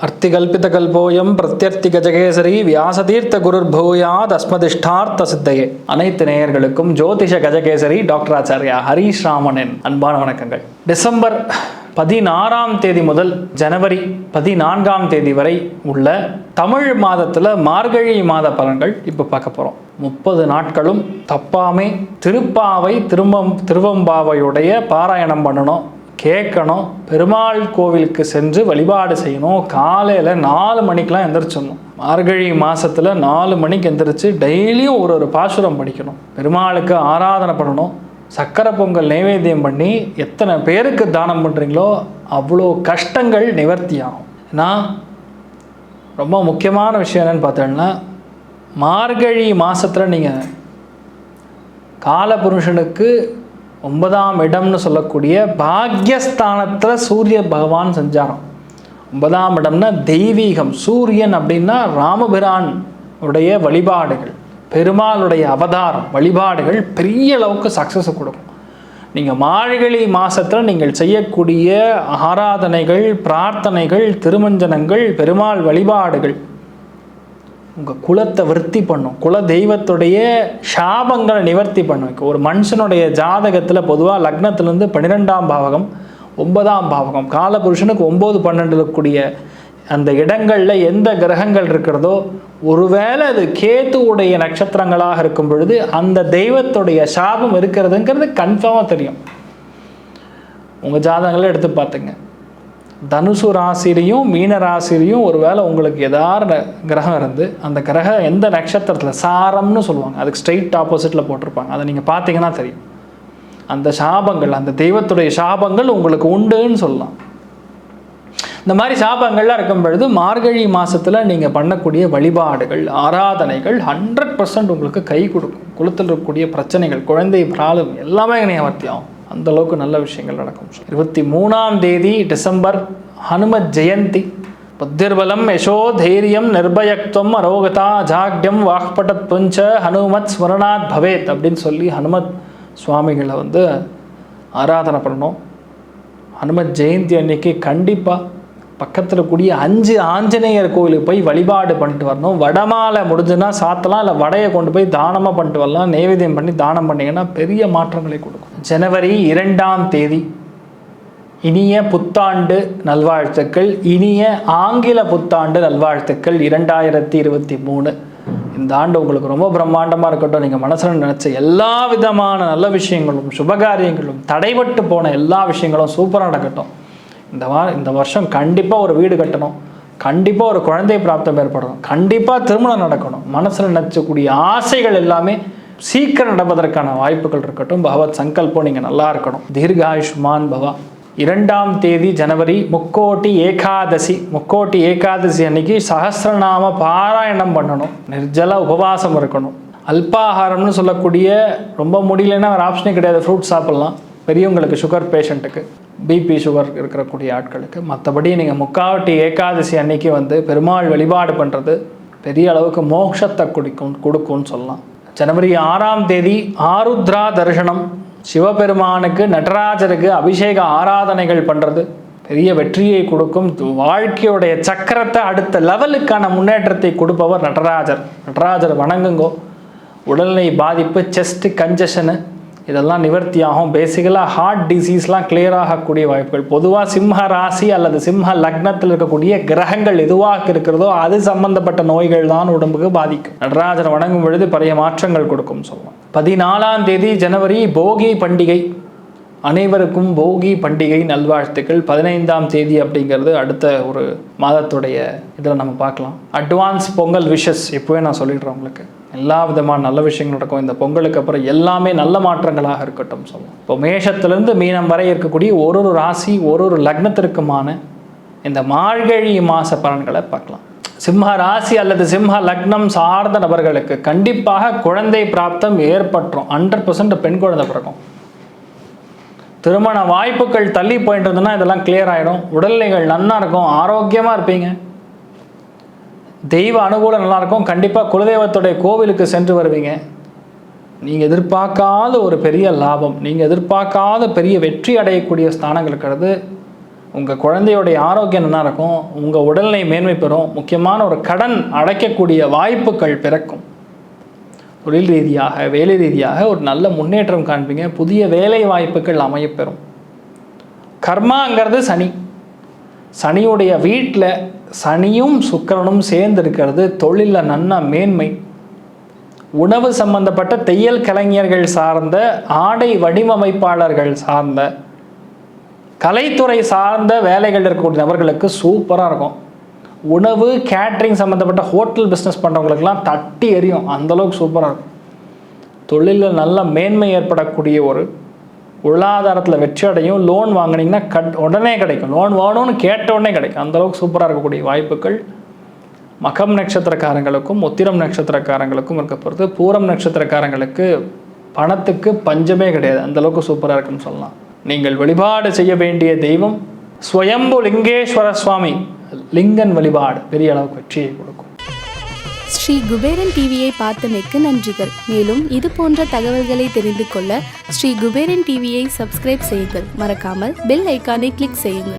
அர்த்திகல்பிதகல்போயம் பிரத்யர்த்தி கஜகேசரி வியாசதீர்த்த குருர் பூயாத் அஸ்மதிஷ்டார்த்த சித்தையே. அனைத்து நேயர்களுக்கும் ஜோதிஷ கஜகேசரி டாக்டர் ஆச்சாரியா ஹரீஷ் ராமனின் அன்பான வணக்கங்கள். டிசம்பர் 16 முதல் ஜனவரி 14 வரை உள்ள தமிழ் மாதத்தில் மார்கழி மாத பலன்கள் இப்போ பார்க்க போகிறோம். 30 நாட்களும் தப்பாமே திருப்பாவை திருவம்பாவையுடைய பாராயணம் பண்ணணும், கேட்கணும், பெருமாள் கோவிலுக்கு சென்று வழிபாடு செய்யணும். காலையில் 4 மணிக்கெலாம் எந்திரிச்சிடணும். மார்கழி மாதத்தில் 4 மணிக்கு எந்திரிச்சு டெய்லியும் ஒரு பாசுரம் படிக்கணும், பெருமாளுக்கு ஆராதனை பண்ணணும், சக்கரை பொங்கல் நைவேத்தியம் பண்ணி எத்தனை பேருக்கு தானம் பண்ணுறீங்களோ அவ்வளோ கஷ்டங்கள் நிவர்த்தி ஆகும். ஏன்னா ரொம்ப முக்கியமான விஷயம் என்னென்னு பார்த்தோன்னா, மார்கழி மாதத்தில் நீங்கள் காலபுருஷனுக்கு 9ஆம் இடம்னு சொல்லக்கூடிய பாக்யஸ்தானத்தில் சூரிய பகவான் சஞ்சாரம். 9ஆம் இடம்னா தெய்வீகம், சூரியன் அப்படின்னா ராமபிரான் உடைய வழிபாடுகள், பெருமாளுடைய அவதாரம் வழிபாடுகள் பெரிய அளவுக்கு சக்ஸஸை கொடுக்கும். நீங்கள் மார்கழி மாதத்தில் நீங்கள் செய்யக்கூடிய ஆராதனைகள், பிரார்த்தனைகள், திருமஞ்சனங்கள், பெருமாள் வழிபாடுகள் உங்கள் குலத்தை விருத்தி பண்ணும், குல தெய்வத்துடைய சாபங்களை நிவர்த்தி பண்ணும். ஒரு மனுஷனுடைய ஜாதகத்தில் பொதுவாக லக்னத்திலேருந்து 12ஆம் பாவகம் 9ஆம் பாவகம் காலபுருஷனுக்கு 9, 12 இருக்கக்கூடிய அந்த இடங்களில் எந்த கிரகங்கள் இருக்கிறதோ, ஒருவேளை அது கேத்துவுடைய நட்சத்திரங்களாக இருக்கும் பொழுது அந்த தெய்வத்துடைய சாபம் இருக்கிறதுங்கிறது கன்ஃபார்மாக தெரியும். உங்கள் ஜாதகங்களை எடுத்து பார்த்துங்க. தனுசு ராசிலையும் மீன ராசிலையும் ஒருவேளை உங்களுக்கு ஏதாவது கிரகம் இருந்து அந்த கிரகம் எந்த நட்சத்திரத்தில் சாரம்னு சொல்லுவாங்க, அதுக்கு ஸ்ட்ரெயிட் ஆப்போசிட்டில் போட்டிருப்பாங்க, அதை நீங்கள் பார்த்தீங்கன்னா தெரியும். அந்த சாபங்கள், அந்த தெய்வத்துடைய சாபங்கள் உங்களுக்கு உண்டுன்னு சொல்லலாம். இந்த மாதிரி சாபங்கள்லாம் இருக்கும் பொழுது மார்கழி மாதத்தில் நீங்கள் பண்ணக்கூடிய வழிபாடுகள், ஆராதனைகள் 100% உங்களுக்கு கை கொடுக்கும். குலத்தில் இருக்கக்கூடிய பிரச்சனைகள், குழந்தை பிராலம் எல்லாமே நிவர்த்தி ஆகும். அந்த அளவுக்கு நல்ல விஷயங்கள் நடக்கும். 23ஆம் தேதி டிசம்பர் ஹனுமத் ஜெயந்தி. புத்திர்பலம் யசோ தைரியம் நிர்பயக்துவம் அரோகதா ஜாக்யம் வாக்படத் புஞ்ச ஹனுமத் ஸ்மரணாத் பவேத் அப்படின்னு சொல்லி ஹனுமத் சுவாமிகளை ஆராதனை பண்ணணும். ஹனுமத் ஜெயந்தி அன்னைக்கு கண்டிப்பாக பக்கத்தில் கூடிய 5 ஆஞ்சநேயர் கோவிலுக்கு போய் வழிபாடு பண்ணிட்டு வரணும். வடமாலை முடிஞ்சுன்னா சாத்தலாம், இல்லை வடையை கொண்டு போய் தானமாக பண்ணிட்டு வரலாம். நைவேத்தியம் பண்ணி தானம் பண்ணிங்கன்னா பெரிய மாற்றங்களை கொடுக்கும். ஜனவரி 2ஆம் தேதி இனிய புத்தாண்டு நல்வாழ்த்துக்கள், இனிய ஆங்கில புத்தாண்டு நல்வாழ்த்துக்கள் 2023. இந்த ஆண்டு உங்களுக்கு ரொம்ப பிரம்மாண்டமாக இருக்கட்டும். நீங்கள் மனசில் நினச்ச எல்லா விதமான நல்ல விஷயங்களும், சுபகாரியங்களும், தடைபட்டு போன எல்லா விஷயங்களும் சூப்பராக நடக்கட்டும். இந்த வருஷம் கண்டிப்பாக ஒரு வீடு கட்டணும், கண்டிப்பாக ஒரு குழந்தை பிராப்தம் ஏற்படணும், கண்டிப்பாக திருமணம் நடக்கணும். மனசில் நினச்சக்கூடிய ஆசைகள் எல்லாமே சீக்கிரம் நடப்பதற்கான வாய்ப்புகள் இருக்கட்டும். பகவத் சங்கல்பம் நீங்கள் நல்லா இருக்கணும். தீர்காயுஷ்மான் பவா. 2ஆம் தேதி ஜனவரி முக்கோட்டி ஏகாதசி. முக்கோட்டி ஏகாதசி அன்னைக்கு சஹஸ்ரநாம பாராயணம் பண்ணணும், நிர்ஜல உபவாசம் இருக்கணும். அல்பாகாரம்னு சொல்லக்கூடிய ரொம்ப முடியலன்னா ஒரு ஆப்ஷனே கிடையாது, ஃப்ரூட்ஸ் சாப்பிட்லாம். பெரியவங்களுக்கு, சுகர் பேஷண்ட்டுக்கு, பிபி சுகர் இருக்கக்கூடிய ஆட்களுக்கு. மற்றபடி நீங்கள் முக்காவட்டி ஏகாதசி அன்னைக்கு பெருமாள் வழிபாடு பண்ணுறது பெரிய அளவுக்கு மோட்சத்தை கொடுக்கும்னு சொல்லலாம். ஜனவரி 6ஆம் தேதி ஆருத்ரா தரிசனம். சிவபெருமானுக்கு, நடராஜருக்கு அபிஷேக ஆராதனைகள் பண்ணுறது பெரிய வெற்றியை கொடுக்கும். வாழ்க்கையுடைய சக்கரத்தை அடுத்த லெவலுக்கான முன்னேற்றத்தை கொடுப்பவர் நடராஜர். நடராஜர் வணங்குங்கோ. உடல்நிலை பாதிப்பு, செஸ்ட் கன்ஜஷனு இதெல்லாம் நிவர்த்தி ஆகும். பேசிக்கலாக ஹார்ட் டிசீஸ்லாம் கிளியர் ஆகக்கூடிய வாய்ப்புகள். பொதுவாக சிம்ம ராசி அல்லது சிம்ம லக்னத்தில் இருக்கக்கூடிய கிரகங்கள் எதுவாக இருக்கிறதோ அது சம்பந்தப்பட்ட நோய்கள் தான் உடம்புக்கு பாதிக்கும். நடராஜர் வணங்கும் பொழுது பெரிய மாற்றங்கள் கொடுக்கும் சொல்லுவோம். 14ஆம் தேதி ஜனவரி போகி பண்டிகை. அனைவருக்கும் போகி பண்டிகை நல்வாழ்த்துக்கள். 15ஆம் தேதி அப்படிங்கிறது அடுத்த ஒரு மாதத்துடைய இதில் நம்ம பார்க்கலாம். அட்வான்ஸ் பொங்கல் விஷஸ் இப்போவே நான் சொல்லிடுறேன் உங்களுக்கு. எல்லா விதமான நல்ல விஷயங்கள் நடக்கும். இந்த பொங்கலுக்கு அப்புறம் எல்லாமே நல்ல மாற்றங்களாக இருக்கட்டும் சொல்லுவோம். இப்போ மேஷத்திலிருந்து மீனம் வரை இருக்கக்கூடிய ஒரு ராசி, ஒரு லக்னத்திற்குமான இந்த மார்கழி மாத பலன்களை பார்க்கலாம். சிம்ம ராசி அல்லது சிம்ம லக்னம் சார்ந்த நபர்களுக்கு கண்டிப்பாக குழந்தை பிராப்தம் ஏற்பட்டுரும். 100% பெண் குழந்தை பிறக்கும். திருமண வாய்ப்புகள் தள்ளி போயிட்டு இருந்ததுன்னா இதெல்லாம் கிளியர் ஆகிடும். உடல்நிலைகள் நல்லா இருக்கும், ஆரோக்கியமாக இருப்பீங்க. தெய்வ அனுகூலம் நல்லாயிருக்கும். கண்டிப்பாக குலதெய்வத்துடைய கோவிலுக்கு சென்று வருவீங்க. நீங்கள் எதிர்பார்க்காத ஒரு பெரிய லாபம், நீங்கள் எதிர்பார்க்காத பெரிய வெற்றி அடையக்கூடிய ஸ்தானங்கள் இருக்கிறது. உங்கள் குழந்தையோடைய ஆரோக்கியம் நல்லா இருக்கும், உங்கள் உடல்நிலை மேன்மை பெறும், முக்கியமான ஒரு கடன் அடைக்கக்கூடிய வாய்ப்புகள் பிறக்கும். தொழில் ரீதியாக, வேலை ரீதியாக ஒரு நல்ல முன்னேற்றம் காண்பீங்க. புதிய வேலை வாய்ப்புகள் அமையப்பெறும். கர்மாங்கிறது சனி, சனியுடைய வீட்டில் சனியும் சுக்கிரனும் சேர்ந்து இருக்கிறது தொழிலில் நல்ல மேன்மை. உணவு சம்பந்தப்பட்ட தையல் கலைஞர்கள் சார்ந்த, ஆடை வடிவமைப்பாளர்கள் சார்ந்த, கலைத்துறை சார்ந்த வேலைகள் இருக்கக்கூடிய நபர்களுக்கு சூப்பராக இருக்கும். உணவு கேட்ரிங் சம்மந்தப்பட்ட ஹோட்டல் பிஸ்னஸ் பண்ணுறவங்களுக்கெல்லாம் தட்டி எறியும், அந்தளவுக்கு சூப்பராக இருக்கும். தொழிலில் நல்ல மேன்மை ஏற்படக்கூடிய ஒரு பொருளாதாரத்தில் வெற்றி அடையும். லோன் வாங்கினீங்கன்னா உடனே கிடைக்கும், லோன் வேணும்னு கேட்ட உடனே கிடைக்கும், அந்தளவுக்கு சூப்பராக இருக்கக்கூடிய வாய்ப்புகள் மகம் நட்சத்திரக்காரங்களுக்கும் உத்திரம் நட்சத்திரக்காரங்களுக்கும் இருக்க பொறுத்து. பூரம் நட்சத்திரக்காரங்களுக்கு பணத்துக்கு பஞ்சமே கிடையாது, அந்தளவுக்கு சூப்பராக இருக்குன்னு சொல்லலாம். நீங்கள் வழிபாடு செய்ய வேண்டிய தெய்வம் ஸ்வயம்பு லிங்கேஸ்வர சுவாமி. லிங்கன் வழிபாடு பெரிய அளவுக்கு வெற்றியை கொடுக்கும். ஸ்ரீ குபேரன் டிவியை பார்த்தமைக்கு நன்றிகள். மேலும் இது போன்ற தகவல்களை தெரிந்து கொள்ள ஸ்ரீ குபேரன் டிவியை சப்ஸ்கிரைப் செய்யுங்கள். மறக்காமல் பெல் ஐக்கானை கிளிக் செய்யுங்கள்.